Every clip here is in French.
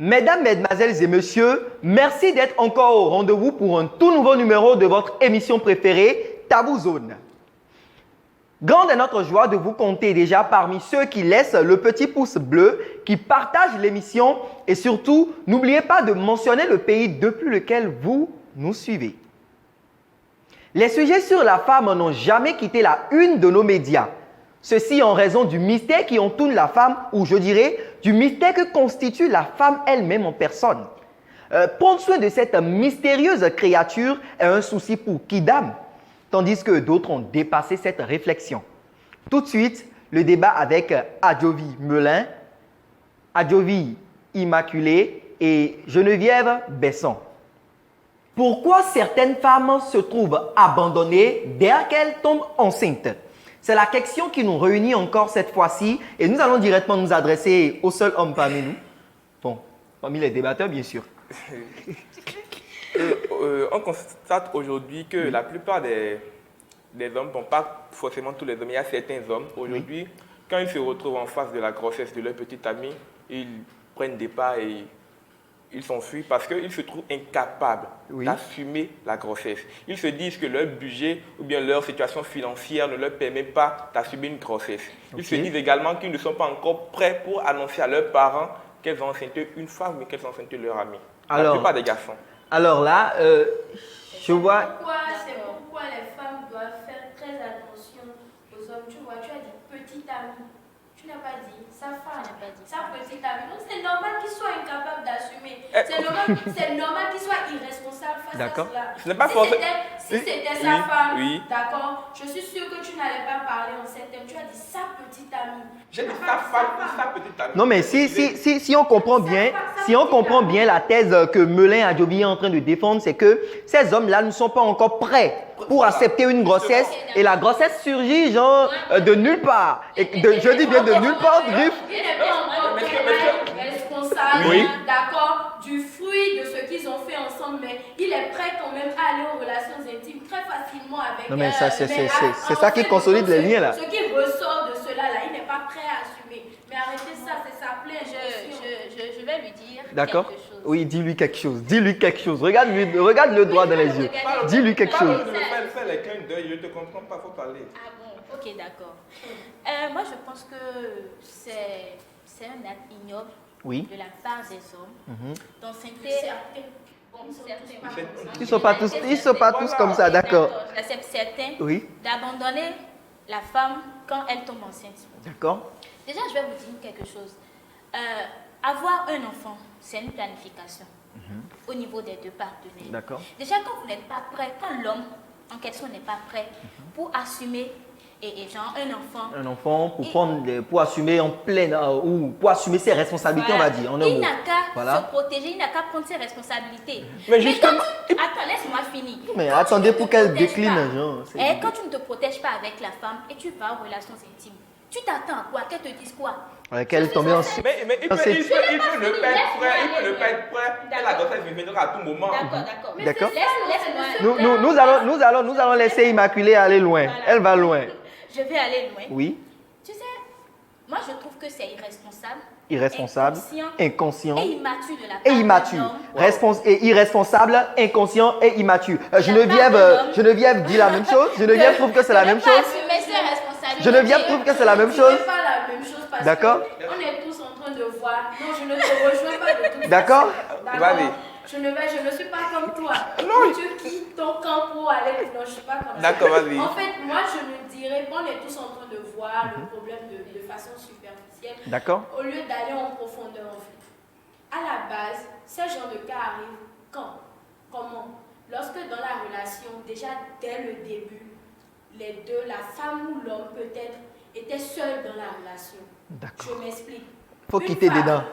Mesdames, Mesdemoiselles et Messieurs, merci d'être encore au rendez-vous pour un tout nouveau numéro de votre émission préférée, Tabou Zone. Grande est notre joie de vous compter déjà parmi ceux qui laissent le petit pouce bleu, qui partagent l'émission et surtout, n'oubliez pas de mentionner le pays depuis lequel vous nous suivez. Les sujets sur la femme n'ont jamais quitté la une de nos médias. Ceci en raison du mystère qui entoure la femme, ou je dirais, du mystère que constitue la femme elle-même en personne. Prendre soin de cette mystérieuse créature est un souci pour Kidam, tandis que d'autres ont dépassé cette réflexion. Tout de suite, le débat avec Adjovi Melin, Adjovi Immaculée et Geneviève Besson. Pourquoi certaines femmes se trouvent abandonnées dès qu'elles tombent enceintes? C'est la question qui nous réunit encore cette fois-ci et nous allons directement nous adresser au seul homme parmi nous. Bon, parmi les débatteurs, bien sûr. On constate aujourd'hui que la plupart des hommes, bon, pas forcément tous les hommes, il y a certains hommes, aujourd'hui, quand ils se retrouvent en face de la grossesse de leur petite amie, ils prennent des pas et ils s'enfuient parce qu'ils se trouvent incapables d'assumer la grossesse. Ils se disent que leur budget ou bien leur situation financière ne leur permet pas d'assumer une grossesse. Ils se disent également qu'ils ne sont pas encore prêts pour annoncer à leurs parents qu'elles ont enceinté une femme ou qu'elles ont enceinté leur ami. La plupart des garçons. Alors là, je vois… C'est pourquoi les femmes doivent faire très attention aux hommes. Tu vois, tu as dit petite amie. Tu n'as pas dit sa femme, sa petite amie. Donc c'est normal qu'il soit incapable d'assumer. C'est normal qu'il soit irresponsable face à cela. Ce n'est pas forcément… Si c'était sa femme, d'accord, je suis sûre que tu n'allais pas parler en ces termes. Tu as dit sa petite amie. J'ai dit sa femme ou sa petite amie. Non mais si on comprend bien la thèse que Melin Adjovi est en train de défendre, c'est que ces hommes-là ne sont pas encore prêts pour accepter une grossesse et la grossesse surgit genre de nulle part. Et je dis bien de nulle part, griffe. Il n'est pas encore responsable, d'accord, du fruit de ce qu'ils ont fait ensemble, mais il est prêt quand même à aller aux relations intimes très facilement avec. Non mais ça c'est ça qui consolide les liens là. Ce qui ressort de cela là, il n'est pas prêt à assumer. Mais arrêtez ça, c'est sa plaie. Je vais lui dire d'accord quelque chose. Oui, dis-lui quelque chose. Dis-lui quelque chose. Regarde-le droit dans les yeux. Dis-lui quelque chose. Fais les clins d'œil, je ne te comprends pas, il faut parler. Ah bon, ok, d'accord. Moi, je pense que c'est un acte ignoble de la part des hommes d'enceinter. Ils ne sont pas tous comme ça, d'accord. J'accepte certains d'abandonner la femme quand elle tombe enceinte. D'accord. Déjà, je vais vous dire quelque chose. Avoir un enfant, c'est une planification au niveau des deux partenaires. D'accord. Déjà, quand vous n'êtes pas prêt, quand l'homme en question n'est pas prêt pour assumer genre un enfant pour assumer en pleine ou pour assumer ses responsabilités, on va dire. Il n'a qu'à se protéger, il n'a qu'à prendre ses responsabilités. Mais justement, attends, laisse-moi finir. Mais attendez pour qu'elle décline. Quand tu ne te protèges pas avec la femme et tu vas aux relations intimes, tu t'attends à quoi? Qu'elle te dise quoi? Qu'elle tombe enceinte. Mais il peut ne pas être prêt. Et la grossesse viendra à tout moment. D'accord. Laisse-moi. Nous allons laisser Immaculée aller loin. Voilà. Elle va loin. Je vais aller loin. Oui. Tu sais, moi je trouve que c'est irresponsable, inconscient et immature de la part et immature. Irresponsable, inconscient et immature. Geneviève dit la même chose. Geneviève trouve que c'est la même chose. Geneviève trouve que c'est la même chose. Ce n'est pas la même chose parce d'accord. On est tous en train de voir. Non, je ne te rejoins pas de toute d'accord. D'accord. Je ne suis pas comme toi. Non. Tu quittes ton camp pour aller. Non, je ne suis pas comme ça. D'accord, vas-y. En fait, moi, je me dirais qu'on est tous en train de voir le problème de façon superficielle. D'accord. Au lieu d'aller en profondeur, en fait. À la base, ce genre de cas arrive quand? Comment? Lorsque dans la relation, déjà dès le début, les deux, la femme ou l'homme peut-être, étaient seuls dans la relation. D'accord. Je m'explique. Faut quitter dedans.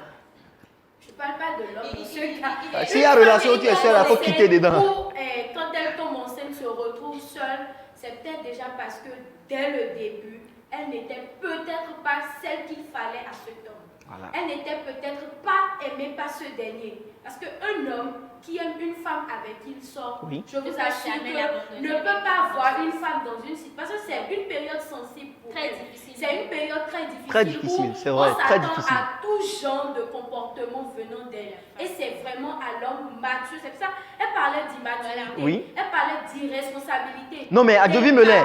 Je ne parle pas de l'homme dans ce cas. S'il y a relation où tu es seul, il faut quitter dedans. Quand elle tombe enceinte, se retrouve seule, c'est peut-être déjà parce que dès le début, elle n'était peut-être pas celle qu'il fallait à ce temps. Voilà. Elle n'était peut-être pas aimée par ce dernier. Parce qu'un homme qui aime une femme avec qui il sort, Oui. je vous assure que ne peut pas voir une femme dans une situation. Parce que c'est une période sensible pour Très elle. difficile. C'est une période très difficile. Très difficile, où c'est vrai, on très s'attend difficile. à tout genre de comportement venant d'elle. Et c'est vraiment à l'homme mature. C'est pour ça elle parlait d'immaturité. Oui. Elle parlait d'irresponsabilité. Non, mais Adjovi Melin,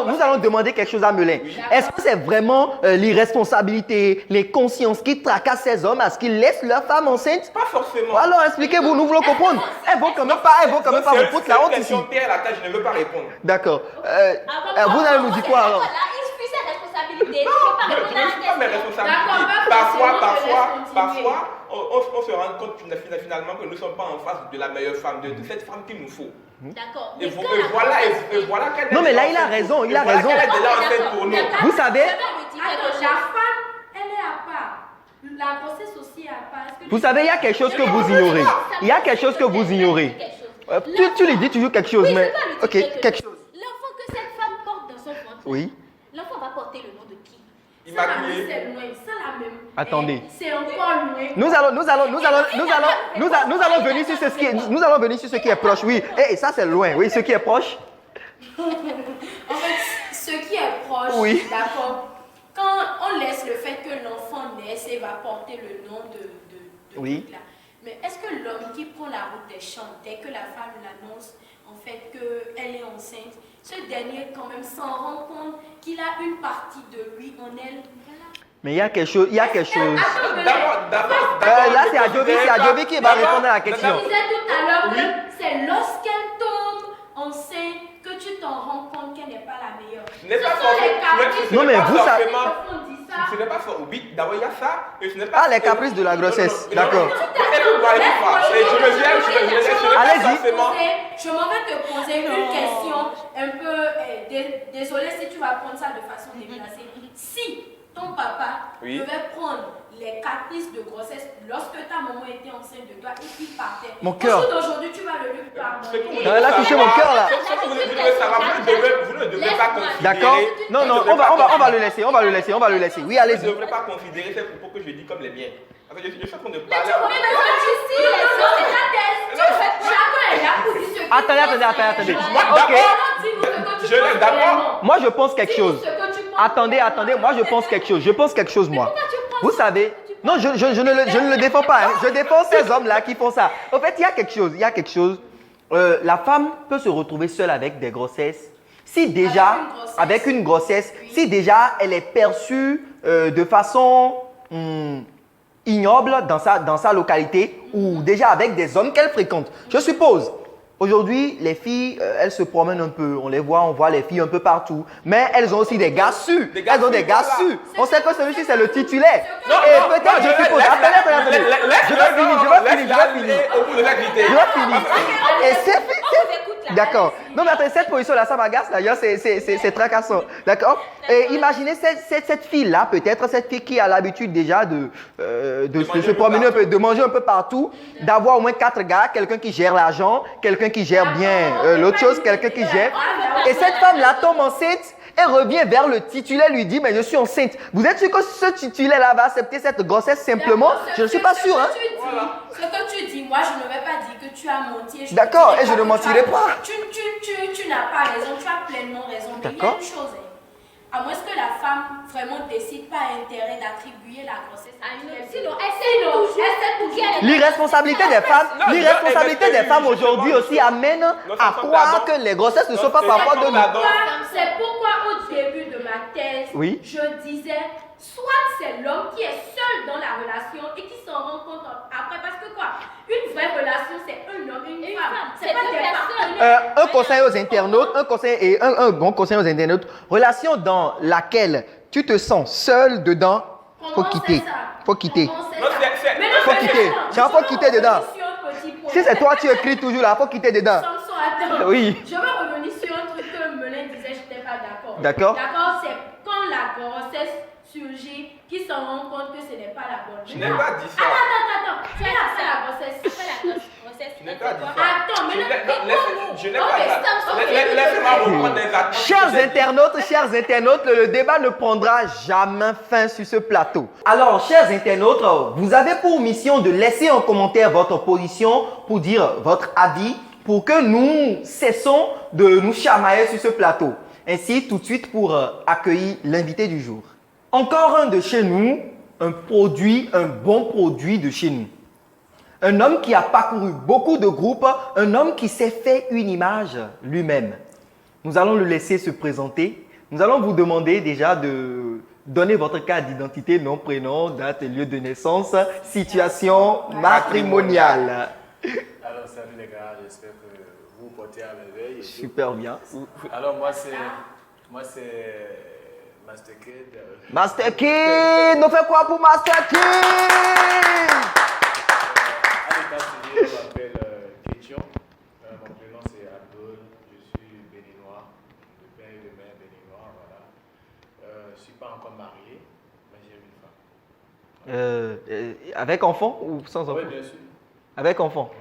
nous allons demander quelque chose à Melin. Est-ce que c'est vraiment l'irresponsabilité, les consciences qui tracassent ces hommes à ce qu'ils laissent leur femme enceinte? Pas forcément. Alors expliquez-vous, nous voulons comprendre. Elles vont quand même pas vous foutre la honte ici. C'est une question piège à laquelle je ne veux pas répondre. D'accord. Vous allez nous dire quoi alors? Voilà, il suit ses responsabilités. Non, Tu peux pas je répondre ne à suis la pas mes question. responsabilités. D'accord, Parfois, on se rend compte finalement que nous ne sommes pas en face de la meilleure femme, de cette femme qu'il nous faut. D'accord. Et voilà qu'elle est. Non, mais là, il a raison, il a raison. Elle est déjà enceinte pour nous. Vous savez, Attends, la femme, elle est à part. La grossesse aussi est à part. Est-ce que vous savez, il y a quelque chose que vous ignorez. Il y a quelque chose que vous ignorez. Tu lui dis toujours quelque chose, Oui, mais... je dois lui dire Ok, quelque quelque chose. L'enfant que cette femme porte dans son ventre, Oui. l'enfant va porter le nom de qui? ça, la même, Immaculée. c'est loin. Ça, la même. Attendez. C'est encore loin. Nous allons venir sur ce qui est proche. Oui. Et ça, c'est loin. Oui, ce qui est proche. En fait, ce qui est proche, Oui. d'accord, quand on laisse le fait que l'enfant naisse et va porter le nom de Oui. truc là. Mais est-ce que l'homme qui prend la route des champs, dès que la femme l'annonce, en fait, qu'elle est enceinte, ce dernier quand même s'en rend compte qu'il a une partie de lui en elle? Mais il y a quelque chose. Attends, mais D'abord, Là, c'est Adjovi qui va répondre à la question. je disais tout à l'heure Oui. que c'est lorsqu'elle tombe enceinte que tu t'en rends compte qu'elle n'est pas la meilleure. Ce n'est pas Ce sont les caprices. Non, mais vous savez- Ce n'est pas fort. Oui, d'abord il y a ça. Et ce n'est pas. Ah, les caprices de la grossesse. D'accord. Écoute-moi. Et je me viens, Allez-y. Je m'en vais te poser une question un peu. Désolée si tu vas prendre ça de façon déplacée. Si ton papa Oui. devait prendre les caprices de grossesse lorsque ta maman était enceinte de toi et qu'il partait, Mon cœur. au jour d'aujourd'hui, tu vas le lui pardonner. Elle a touché mon cœur là. Vous ne devez pas considérer. D'accord. Non, on va le laisser. Oui, Vous ne allez-y. devrez pas considérer ces propos que je dis comme les miens. Parce que je suis en train de Mais tu parler. vois, chacun est là pour dire ce qu'il Attendez. Ok. D'abord, Moi, je pense quelque chose. Attendez. Moi, je pense quelque chose, moi. Vous savez, non, je ne le défends pas. Hein. Je défends ces hommes-là qui font ça. En fait, il y a quelque chose. La femme peut se retrouver seule avec des grossesses. Si déjà, avec une grossesse, si déjà elle est perçue de façon ignoble dans sa localité ou déjà avec des hommes qu'elle fréquente. Je suppose. Aujourd'hui, les filles, elles se promènent un peu. On voit les filles un peu partout. Mais elles ont aussi des gars sûrs. Elles ont des gars sûrs. On sait que celui-ci, c'est le titulaire. Et peut-être, je suppose. Attendez. Je vais finir. Et c'est fini. D'accord. Non, mais attendez, cette position-là, ça m'agace d'ailleurs. C'est tracassant. D'accord. Et imaginez cette fille-là, peut-être cette fille qui a l'habitude déjà de se promener un peu, de manger un peu partout, d'avoir au moins 4 gars, quelqu'un qui gère l'argent, quelqu'un qui gère bien l'autre chose, quelqu'un qui gère. Et cette femme-là tombe enceinte et revient vers le titulaire, lui dit, mais je suis enceinte. Vous êtes sûr que ce titulaire-là va accepter cette grossesse simplement? Je ne suis pas sûr. Hein? Ce que tu dis, moi je ne vais pas dire que tu as menti. D'accord, et je ne mentirai pas. Tu n'as pas raison, tu as pleinement raison. Mais il y a une chose, à moins que la femme vraiment décide pas intérêt d'attribuer la grossesse à une autre. Sinon, elle sait L'irresponsabilité des femmes aujourd'hui aussi amène à croire que les grossesses ne sont pas parfois de nous. C'est pourquoi au début de ma thèse, je disais, soit c'est l'homme qui est seul dans la relation et qui s'en rend compte après. Parce que quoi? Une vraie relation, c'est un homme et une femme. C'est pas des partenaires. Un conseil aux internautes, un bon conseil aux internautes. Relation dans laquelle tu te sens seul dedans, faut quitter. Faut quitter. Faut quitter. Faut quitter dedans. Si c'est toi, tu écris toujours là, faut quitter dedans. Oui. Je veux revenir sur un truc que Melin disait, je n'étais pas d'accord. D'accord. D'accord, c'est quand la grossesse surgit, qui s'en rend compte que ce n'est pas la bonne. Je n'ai pas dit ça. Attends. Tu as fait la grossesse. grossesse. Je n'ai pas dit ça. Attends, mais Je n'ai pas dit ça. Laissez-moi reprendre des attentes. Chers internautes, le débat ne prendra jamais fin sur ce plateau. Alors, chers internautes, vous avez pour mission de laisser en commentaire votre position pour dire votre avis pour que nous cessons de nous chamailler sur ce plateau. Ainsi, tout de suite pour accueillir l'invité du jour. Encore un de chez nous, un bon produit de chez nous. Un homme qui a parcouru beaucoup de groupes, un homme qui s'est fait une image lui-même. Nous allons le laisser se présenter. Nous allons vous demander déjà de donner votre carte d'identité, nom, prénom, date et lieu de naissance, situation matrimoniale. Alors, salut les gars, j'espère que vous vous portez à merveille. Super bien. Alors, moi, c'est Master Kid. Master Kid, nous fait quoi pour Master Kid? À l'état civil, je m'appelle Kétion. Mon prénom, c'est Abdul. Je suis béninois, de père et de mère béninois. Voilà. Je ne suis pas encore marié, mais j'ai une femme. Avec enfant ou sans enfant? Oui, bien sûr. Avec enfant.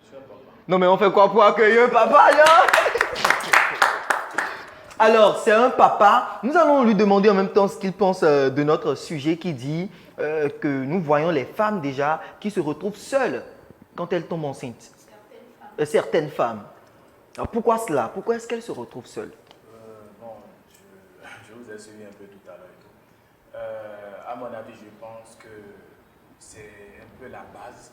Je suis un papa. Non, mais on fait quoi pour accueillir un papa, là? Alors, c'est un papa. Nous allons lui demander en même temps ce qu'il pense de notre sujet qui dit que nous voyons les femmes déjà qui se retrouvent seules quand elles tombent enceintes. Certaines femmes. Alors, pourquoi cela? Pourquoi est-ce qu'elles se retrouvent seules? Bon, je vous ai suivi un peu tout à l'heure. À mon avis, je pense que c'est un peu la base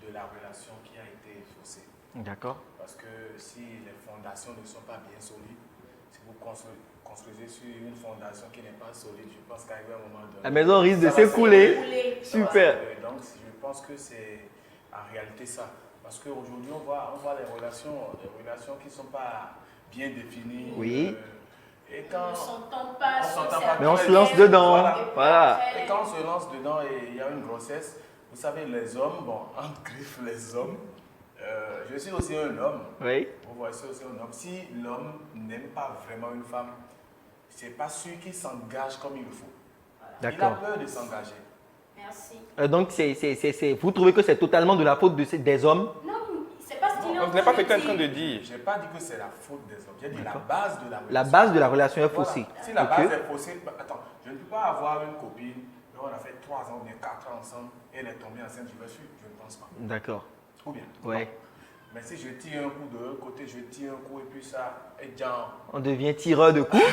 de la relation qui a été faussée. D'accord. Parce que si les fondations ne sont pas bien solides, si vous construisez sur une fondation qui n'est pas solide, je pense qu'arrivé un moment donné, la maison risque de s'écrouler. Super. Donc, je pense que c'est en réalité ça. Parce qu'aujourd'hui, on voit des relations qui ne sont pas bien définies. Oui. Et quand On ne s'entend pas. Mais on se lance dedans. Voilà. Et quand on se lance dedans et il y a une grossesse, vous savez, les hommes, bon, entre griffes, les hommes, je suis aussi un homme. Oui. Vous voyez, c'est aussi un homme. Si l'homme n'aime pas vraiment une femme, c'est pas sûr qu'il s'engage comme il le faut. Voilà. Il a peur de s'engager. Merci. Donc, vous trouvez que c'est totalement de la faute des hommes? Non, c'est pas ce qu'il Ce n'est pas ce que tu es en train de dire. Je n'ai pas dit que c'est la faute des hommes. J'ai dit la base de la relation. La base de la relation est faussée. Voilà. Si la base est faussée, attends, je ne peux pas avoir une copine, on a fait 3 ans, bien 4 ans ensemble, et elle est tombée enceinte, je vais suivre. Je ne pense pas. D'accord. Ou bien? Ouais. Non. Mais si je tire un coup de l'autre côté, je tire un coup et puis ça, et genre. On devient tireur de coups.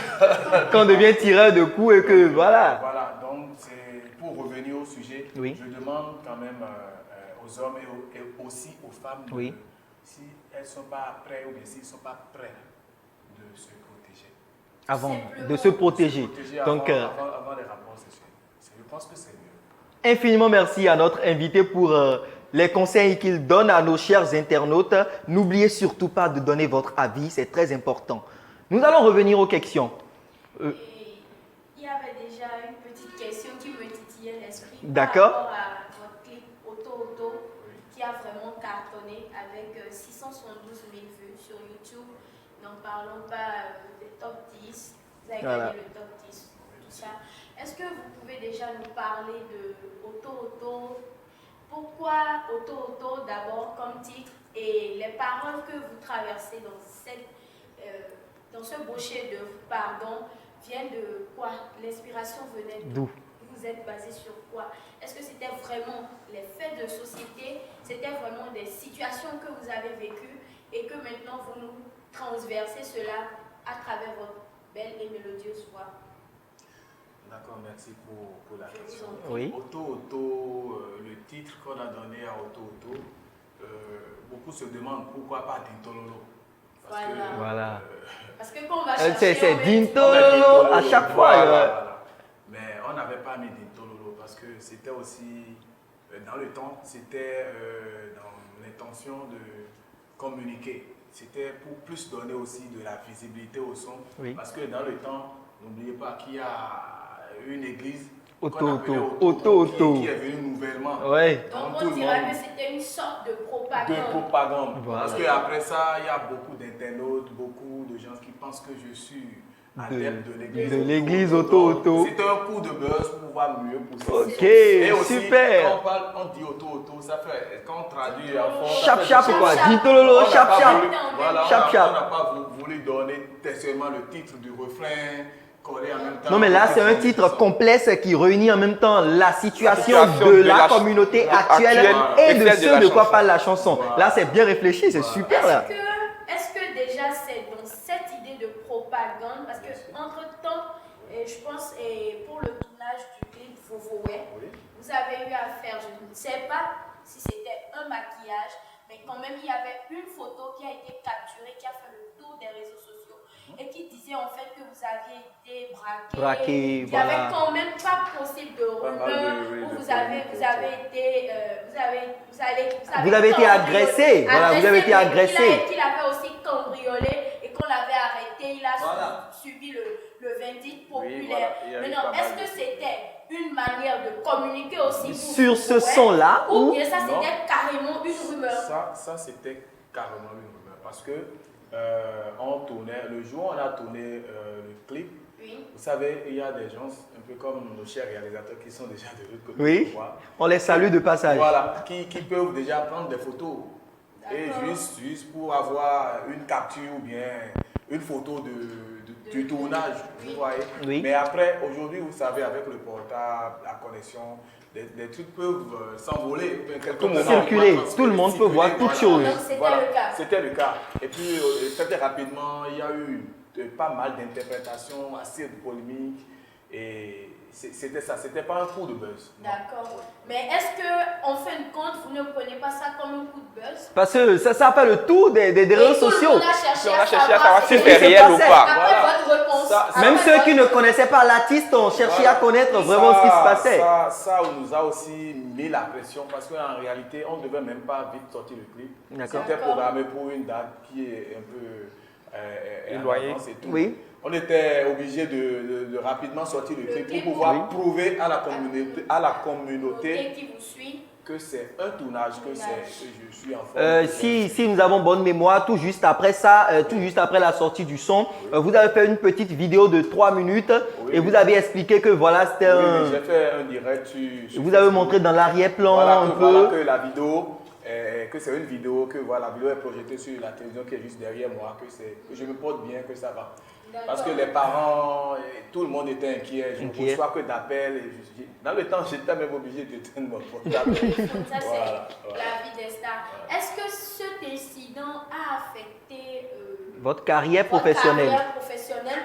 Quand on devient tireur de coups et que voilà. Voilà, donc c'est pour revenir au sujet. Oui. Je demande quand même aux hommes et aussi aux femmes oui. si elles ne sont pas prêtes ou bien s'ils ne sont pas prêts de se protéger. Avant de se protéger. Donc, avant les rapports sexuels. Je pense que c'est mieux. Infiniment merci à notre invité pour les conseils qu'il donne à nos chers internautes. N'oubliez surtout pas de donner votre avis, c'est très important. Nous allons revenir aux questions. Il y avait déjà une petite question qui me titillait l'esprit. D'accord. Par rapport à votre clip Auto qui a vraiment cartonné avec 672 000 vues sur YouTube. N'en parlons pas des top 10. Vous avez gagné le top 10, tout ça. Est-ce que vous pouvez déjà nous parler de Auto? Pourquoi Auto d'abord comme titre et les paroles que vous traversez dans ce beau chef-d'œuvre, viennent de quoi? L'inspiration venait d'où? Vous êtes basé sur quoi? Est-ce que c'était vraiment les faits de société? C'était vraiment des situations que vous avez vécues et que maintenant vous nous transversez cela à travers votre belle et mélodieuse voix? D'accord, merci pour la question. Oui. Auto, le titre qu'on a donné à Auto, beaucoup se demandent pourquoi pas Dintololo. Voilà. Parce que quand on va chercher... C'est Dintololo à chaque fois. Voilà. Mais on n'avait pas mis Dintololo parce que c'était aussi, dans le temps, c'était dans l'intention de communiquer. C'était pour plus donner aussi de la visibilité au son. Oui. Parce que dans le temps, n'oubliez pas qu'il y a une église Auto qui est venue nouvellement. Ouais. Donc on dirait que c'était une sorte de propagande. Voilà. Parce qu'après ça, il y a beaucoup d'internautes, beaucoup de gens qui pensent que je suis adepte de l'église Auto. C'est un coup de buzz pour pouvoir mieux pousser. Ok, et aussi, super. Quand on dit Auto, ça fait, quand on traduit en fond. Chap quoi, dit Tololo, chap. Voilà, Chap. on n'a pas voulu donner seulement le titre du refrain. En même temps, Non mais là c'est un titre complexe qui réunit en même temps la situation de la communauté actuelle et de ce de quoi parle la chanson. Voilà. Là c'est bien réfléchi, c'est super là. Est-ce que déjà c'est dans cette idée de propagande, parce que entre-temps, je pense pour le tournage du clip Vovoé, vous avez eu à faire, je ne sais pas si c'était un maquillage, mais quand même il y avait une photo qui a été capturée, qui a fait le tour des réseaux sociaux et qui disait en fait que vous aviez été braqué. Il n'y avait quand même pas possible de rumeur où vous avez été agressé. Voilà, vous avez été agressé. Qu'il avait aussi cambriolé et qu'on l'avait arrêté. Il a subi le verdict populaire. Maintenant, est-ce que c'était une manière de communiquer aussi sur ce son-là ou bien ça c'était carrément une rumeur? Ça c'était carrément une rumeur parce que on tournait, le jour où on a tourné le clip, vous savez, il y a des gens, un peu comme nos chers réalisateurs qui sont déjà de l'autre côté. Oui, on les salue de passage. Voilà, qui peuvent déjà prendre des photos. Et juste pour avoir une capture ou bien une photo du tournage, vous voyez. Oui. Mais après, aujourd'hui, vous savez, avec le portable, la connexion, des trucs peuvent s'envoler. Circuler, tout le monde peut voir toutes choses. C'était le cas. Et puis, très rapidement, il y a eu pas mal d'interprétations, assez de polémiques. Et c'était ça, c'était pas un coup de buzz. D'accord. Mais est-ce que, en fin de compte, vous ne prenez pas ça comme un coup de buzz? Parce que ça fait le tour des réseaux sociaux. On a cherché à savoir si c'est réel ou pas. Après votre réponse. Même ceux qui ne connaissaient pas l'artiste ont cherché à connaître vraiment ce qui se passait. Ça nous a aussi mis la pression parce qu'en réalité, on ne devait même pas vite sortir le clip. C'était programmé pour une date qui est un peu éloignée. Oui. On était obligé de rapidement sortir le clip pour pouvoir prouver à la communauté qui vous suit que c'est un tournage, que je suis en forme. Si nous avons bonne mémoire, tout juste après ça, tout juste après la sortie du son, vous avez fait une petite vidéo de 3 minutes et vous avez expliqué que voilà, c'était un... j'ai fait un direct sur vous avez montré dans l'arrière-plan un peu... Voilà, que la vidéo... que c'est une vidéo, que voilà, la vidéo est projetée sur la télévision qui est juste derrière moi, que je me porte bien, que ça va. Parce que les parents, tout le monde était inquiet, je ne reçois que d'appels. Dans le temps, j'étais même obligé de tenir mon portable. Ça, c'est la vie des stars. Est-ce que cet incident a affecté votre carrière professionnelle?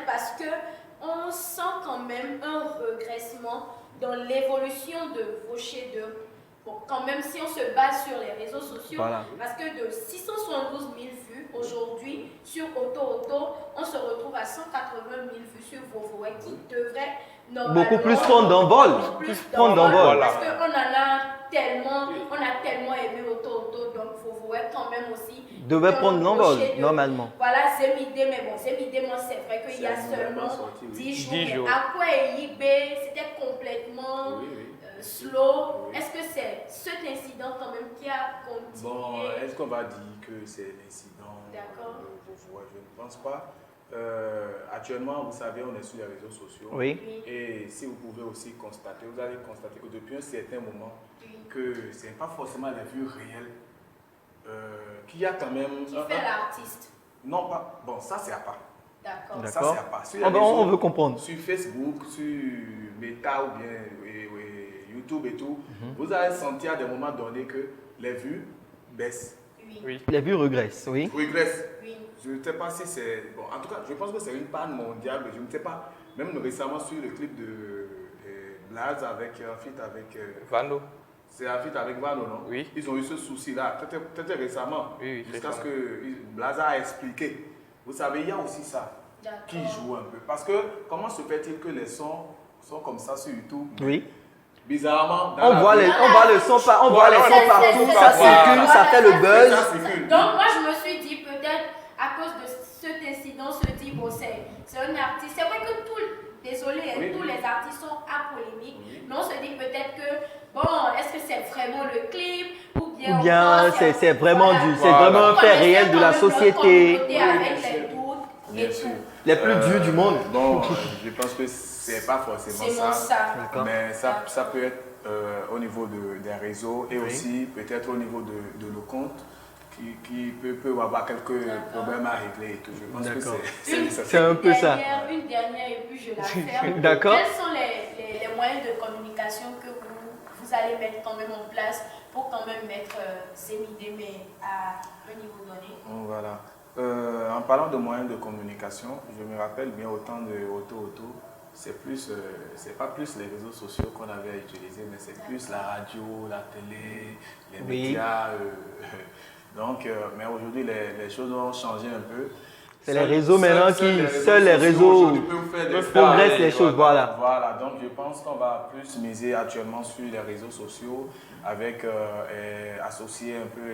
Parce qu'on sent quand même un regressement dans l'évolution de vos chefs-d'œuvre. Bon, quand même, si on se base sur les réseaux sociaux, parce que de 672 000 vues aujourd'hui sur Auto, on se retrouve à 180 000 vues sur Vovoé qui devrait normalement beaucoup plus prendre d'envol. Parce qu'on a tellement aimé Auto, donc Vovoé quand même aussi devait prendre d'envol normalement. Voilà, Zemidé, mais bon, Zemidé, moi c'est vrai qu'il y a seulement 10 jours. À quoi c'était complètement slow. Est-ce que c'est cet incident quand même qui a continué? Bon, est-ce qu'on va dire que c'est l'incident? D'accord. Je ne pense pas. Actuellement, vous savez, on est sur les réseaux sociaux. Oui. Et si vous pouvez aussi constater, vous allez constater que depuis un certain moment, que ce n'est pas forcément les vues réelles, qu'il y a quand même... Qui fait l'artiste? Non, pas... Bon, ça, c'est à part. D'accord. Ça, c'est à part. Sur les réseaux, on veut comprendre. Sur Facebook, sur Meta ou bien YouTube et tout, vous allez sentir à des moments donnés que les vues baissent. Oui. Les vues régressent, oui. Régressent. Oui. Je ne sais pas si c'est... Bon, en tout cas, je pense que c'est une panne mondiale. Je ne sais pas. Même récemment sur le clip de Blaze avec un feat avec... Vano. C'est un feat avec Vano, non? Oui. Ils ont eu ce souci-là, très récemment. Oui, jusqu'à ce que Blaze a expliqué. Vous savez, il y a aussi ça qui joue un peu. Parce que comment se fait-il que les sons sont comme ça sur YouTube? Oui. Bizarrement, on voit les sons partout, ça circule, ça fait le buzz. Donc moi je me suis dit peut-être à cause de cet incident, se dit bon c'est un artiste. C'est vrai que tous les artistes sont apolémiques, mais on se dit peut-être que bon, est-ce que c'est vraiment le clip ou bien c'est vraiment un fait réel de la société. Avec les doutes. Bien sûr. Les plus durs du monde. Bon, je pense que c'est pas forcément ça. Mais ça peut être au niveau des réseaux et aussi peut-être au niveau de nos comptes qui peut avoir quelques problèmes à régler et tout. Je pense que c'est un peu ça. Une dernière et puis je la ferme. D'accord. Quels sont les moyens de communication que vous allez mettre quand même en place pour quand même mettre Zemideme à un niveau donné? Voilà. En parlant de moyens de communication, je me rappelle bien au temps de Auto, c'est pas plus les réseaux sociaux qu'on avait à utiliser, mais c'est plus la radio, la télé, les médias. Donc, mais aujourd'hui, les choses ont changé un peu. C'est les réseaux maintenant seuls les réseaux progressent les choses, voilà. Voilà, donc je pense qu'on va plus miser actuellement sur les réseaux sociaux avec associer un peu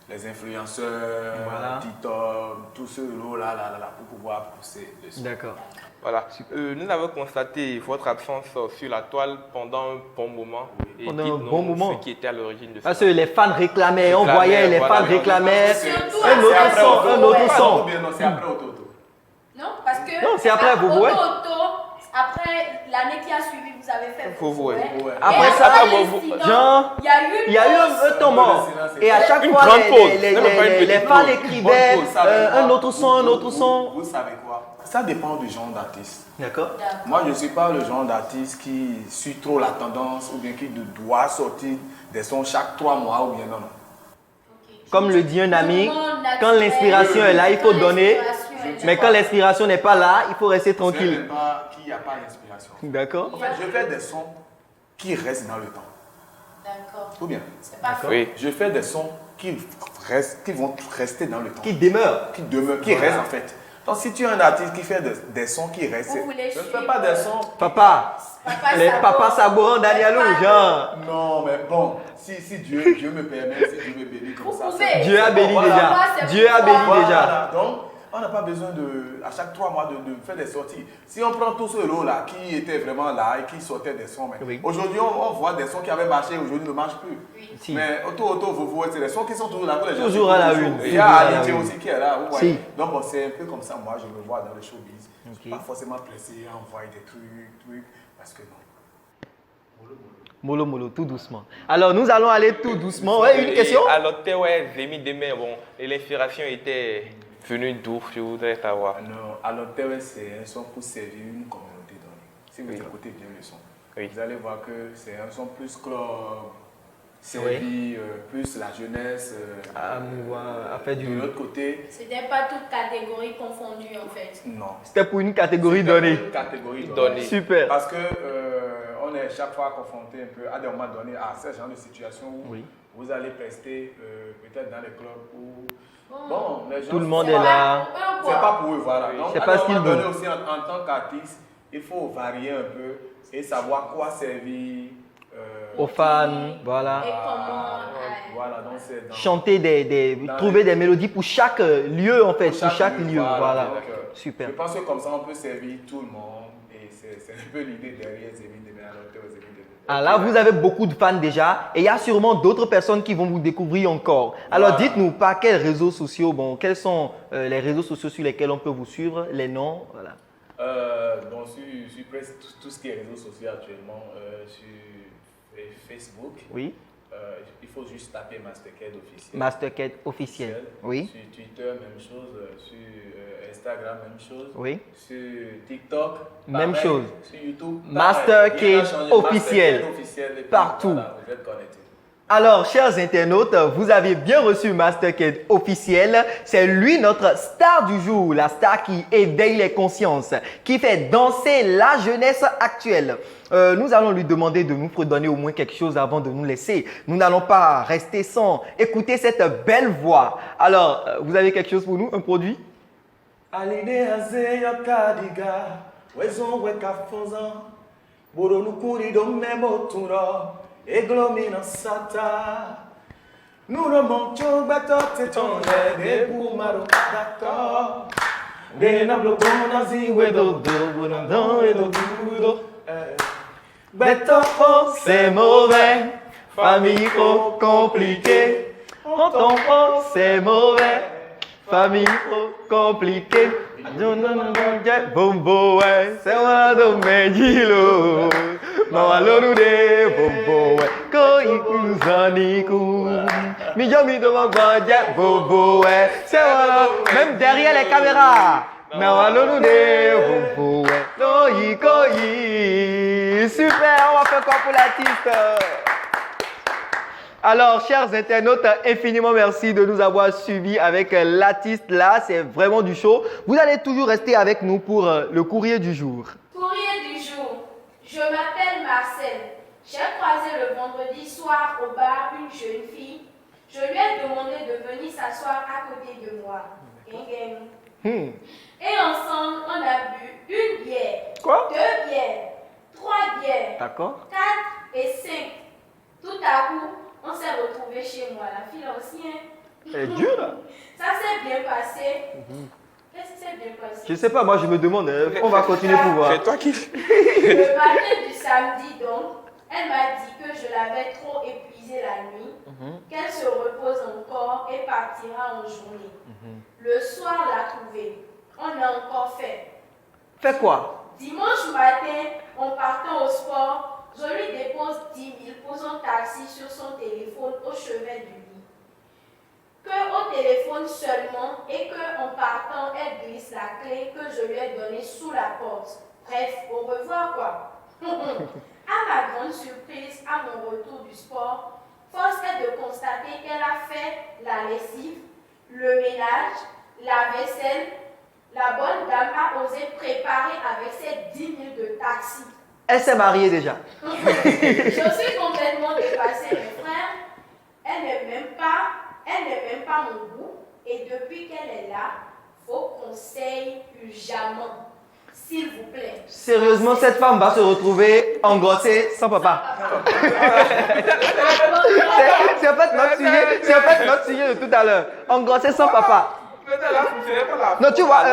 les influenceurs, TikTok, tous ceux là pour pouvoir pousser dessus. D'accord. Voilà. Nous avons constaté votre absence sur la toile pendant un bon moment. Et pendant un bon moment. Ce qui était à l'origine de ça. Parce que les fans réclamaient, on voyait les fans réclamaient un autre son. C'est après Auto. Non, parce que. Non, c'est après Vovo. Après l'année qui a suivi, vous avez fait Vovo. Après ça, genre, il y a eu un temps mort. Et à chaque fois, les fans écrivaient un autre son. Vous savez quoi? Ça dépend du genre d'artiste. D'accord. Moi, je ne suis pas le genre d'artiste qui suit trop la tendance ou bien qui doit sortir des sons chaque 3 mois ou bien non. Comme le dit un ami, quand l'inspiration est là, il faut donner. Mais quand l'inspiration n'est pas là, il faut rester tranquille. Je ne sais pas qu'il n'y a pas d'inspiration. D'accord. En fait, je fais des sons qui restent dans le temps. D'accord. Ou bien? C'est pas faux. Oui. Je fais des sons qui vont rester dans le temps. Qui demeurent. Qui restent en fait. Donc si tu es un artiste qui fait des sons qui restent, je ne fais pas des sons... Papa Saboran Danielou, genre. Non, mais bon, si Dieu me permet, si Dieu me bénit comme ça. Dieu a béni déjà. Dieu a béni déjà. Donc, on n'a pas besoin à chaque 3 mois de faire des sorties. Si on prend tous ceux là qui étaient vraiment là et qui sortaient des sons, aujourd'hui on voit des sons qui avaient marché, aujourd'hui ne marchent plus. Si. Mais Auto, Vovo, c'est des sons qui sont toujours là. Toujours à la une. Il y a Alidje aussi qui est là. Si. Donc bon, c'est un peu comme ça, moi je me vois dans le showbiz. Je ne suis pas forcément pressé à envoyer des trucs, parce que non. Mollo, tout doucement. Alors, nous allons aller tout doucement. Ouais, une question? Alors, Zemideme, bon, l'inspiration était venue d'où, je voudrais savoir. Non, alors c'est un son pour servir une communauté donnée. Si vous écoutez bien le son, vous allez voir que c'est un son plus club, servir plus la jeunesse. De l'autre côté. C'était pas toute catégorie confondue en fait. Non. C'était pour une catégorie donnée. Une catégorie donnée. Super. Parce que on est chaque fois confronté un peu à des moments donnés à ce genre de situation où vous allez prester peut-être dans les clubs où bon, les gens, tout le monde est là. C'est pas pour eux, voilà. Donc, c'est pas ce qu'ils veulent. Aussi en tant qu'artiste, il faut varier un peu et savoir quoi servir aux fans, voilà. Et comment voilà, donc c'est chanter trouver des mélodies pour chaque lieu en fait, pour chaque lieu, voilà. Donc, super. Je pense que comme ça on peut servir tout le monde et c'est un peu l'idée derrière Zemideme. Ah là, vous avez beaucoup de fans déjà et il y a sûrement d'autres personnes qui vont vous découvrir encore. Alors, dites-nous par quels réseaux sociaux, quels sont les réseaux sociaux sur lesquels on peut vous suivre, les noms, voilà. Donc, sur presque tout ce qui est réseaux sociaux actuellement, sur Facebook. Oui. Il faut juste taper Mastercard officiel. Mastercard officiel. Oui. Sur Twitter, même chose. Sur Instagram, même chose. Oui. Sur TikTok, même chose. Sur YouTube, Mastercard officiel. Partout. Voilà, vous êtes connectés. Alors, chers internautes, vous avez bien reçu Mastercard officiel. C'est lui notre star du jour, la star qui éveille les consciences, qui fait danser la jeunesse actuelle. Nous allons lui demander de nous redonner au moins quelque chose avant de nous laisser. Nous n'allons pas rester sans écouter cette belle voix. Alors, vous avez quelque chose pour nous, un produit? Eglomina sata Nuno moncho beto te tonde de bumaro dato de na blogona ziwe do bonandon e do dudo Beto c'est mauvais, famille trop compliquée. On tombe c'est mauvais, famille trop compliquée. Bombo, ouais, c'est moi de Medjilo. Mawalonu de Bombo, ouais, Koiku Zaniku. Mijomi de Mangwaja, Bombo, ouais, c'est moi. Même derrière les caméras. Mawalonu de Bombo, ouais, Koi. Super, on va faire quoi pour l'artiste? Alors, chers internautes, infiniment merci de nous avoir suivis avec l'artiste là. C'est vraiment du show. Vous allez toujours rester avec nous pour le courrier du jour. Courrier du jour. Je m'appelle Marcel. J'ai croisé le vendredi soir au bar une jeune fille. Je lui ai demandé de venir s'asseoir à côté de moi. Et ensemble, on a bu une bière, Quoi? 2 bières, 3 bières, D'accord. 4 et 5. Tout à coup, on s'est retrouvés chez moi, la fille ancienne. Elle est dure là. Ça s'est bien passé. Qu'est-ce qui s'est bien passé? Je sais pas, moi je me demande, on va continuer pour voir. C'est toi qui... Le matin du samedi donc, elle m'a dit que je l'avais trop épuisée la nuit, qu'elle se repose encore et partira en journée. Le soir, l'a trouvée. On a encore fait. Fais quoi? Dimanche matin, en partant au sport, je lui dépose 10 000 pour son taxi sur son téléphone au chevet du lit. Que au téléphone seulement et qu'en partant, elle glisse la clé que je lui ai donnée sous la porte. Bref, au revoir quoi. À ma grande surprise, à mon retour du sport, force est de constater qu'elle a fait la lessive, le ménage, la vaisselle. La bonne dame a osé préparer avec ses 10 000 de taxi. Elle s'est mariée déjà. Je suis complètement dépassée, mes frères. Elle n'est même pas mon goût. Et depuis qu'elle est là, vos conseils urgemment, s'il vous plaît. Sérieusement, cette femme va se retrouver engrossée sans papa. C'est en fait notre sujet de tout à l'heure. Engrossée sans papa. Non, tu vois,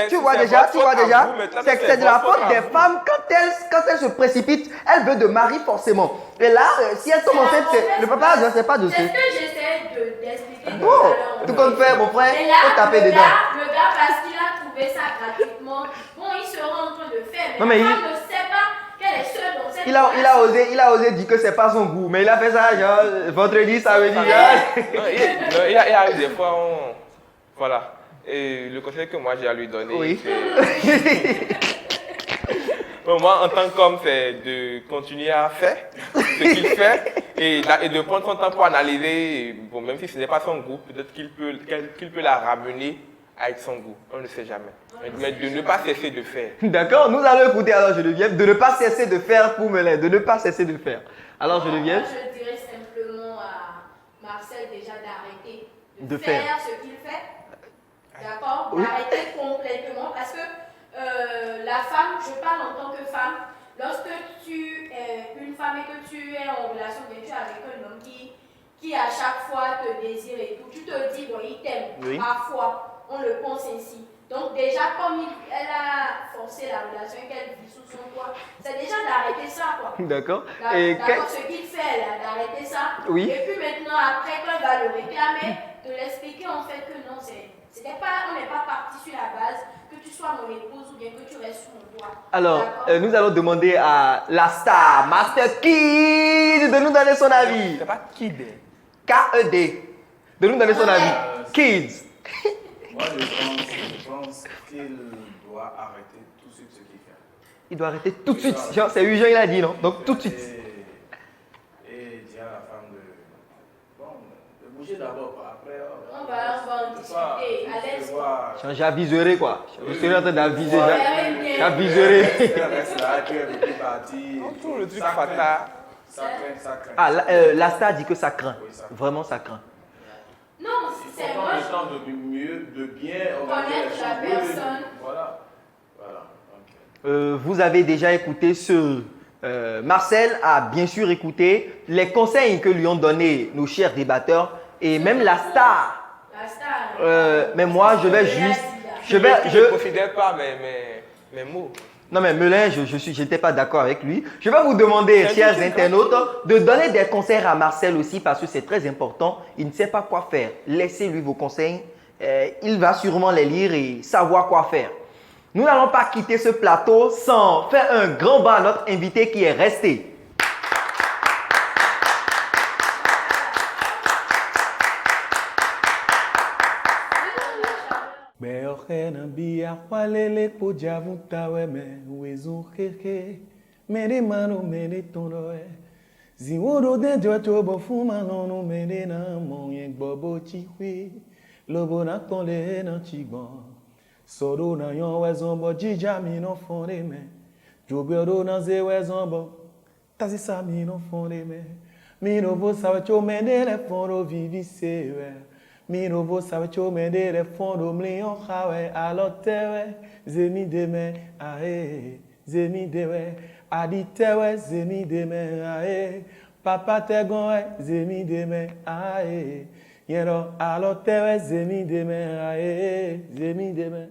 tu vois déjà, c'est de la faute des femmes quand elles se précipitent, elles veulent de mari forcément. Et là, si elles sont enceintes, le papa ne sait pas dessus. C'est ce que j'essaie d'expliquer. Oh, tout compte fait, mon frère, et là, faut taper dedans. Le gars, parce qu'il a trouvé ça gratuitement, bon, il sera en train de faire, mais Non, mais la femme ne sait pas qu'elle est seule dans cette il a osé dire que c'est pas son goût, mais il a fait ça, genre, vendredi, ça veut dire. Il y a eu des fois, voilà. Et le conseil que moi j'ai à lui donner, oui. Bon, moi, en tant qu'homme, c'est de continuer à faire ce qu'il fait et de prendre son temps pour analyser. Bon, même si ce n'est pas son goût, peut-être qu'il peut la ramener avec son goût. On ne sait jamais. Mais de ne pas cesser de faire. D'accord, nous allons écouter alors Geneviève, de ne pas cesser de faire pour Melin, de ne pas cesser de faire. Alors Geneviève. Moi, je dirais simplement à Marcel déjà d'arrêter de faire faire ce qu'il fait. D'accord? Oui. D'arrêter complètement parce que la femme, je parle en tant que femme, lorsque tu es une femme et que tu es en relation avec un homme qui à chaque fois te désire et tout, tu te dis, bon, il t'aime. Oui. Parfois, on le pense ainsi. Donc déjà, comme elle a forcé la relation et qu'elle vit sous son toit, c'est déjà d'arrêter ça, quoi. D'accord. D'accord, ce qu'il fait là, d'arrêter ça. Oui. Et puis maintenant, après, quand il va le réclamer, de l'expliquer en fait que non, on n'est pas parti sur la base que tu sois mon épouse ou bien que tu restes sous mon toit. Alors, nous allons demander à la star Master Kid de nous donner son avis. C'est pas Kid. K-E-D. De nous donner son avis. Kids. Moi, je pense qu'il doit arrêter tout de suite ce qu'il fait. Il doit arrêter tout de suite. Genre, c'est Eugène, il a dit, non? Donc, tout de suite. Et dire à la femme de bouger d'abord, quoi. Après, on va en discuter. À l'aise. J'aviserai, quoi. Je serai en train d'aviser. J'aviserai. Reste là, tu es parti. Tout le truc fatal. Ça craint. Ah, la star dit que ça craint. Oui, ça craint. Vraiment, ça craint. Non, c'est prendre moi. le temps de bien organiser Connaître la personne. Voilà. Okay. Vous avez déjà écouté ce... Marcel a bien sûr écouté les conseils que lui ont donnés nos chers débatteurs et même la star. La star. Mais moi, je vais juste... Je ne considère pas mes mots. Non mais Melin, je n'étais pas d'accord avec lui. Je vais vous demander, chers internautes, de donner des conseils à Marcel aussi parce que c'est très important. Il ne sait pas quoi faire. Laissez-lui vos conseils il va sûrement les lire et savoir quoi faire. Nous n'allons pas quitter ce plateau sans faire un grand bas à notre invité qui est resté. Ziwodo de jojo bo fuma nono mene na monye gbobo chiwe lobo na konle na chigbon sodo na yon wezon bo jija mi no fonde me jobiodo na ze wezon bo tazi sa mi no fonde me mi no vo sabe cho mende le fondo vivi sewe mi no vo sabe cho mende le fondo mlion khawe alotewe zemi deme ae zemi dewe Aditewe zemi deme ae papa tegoe zemi deme ae yero alotewe zemi deme ae zemi deme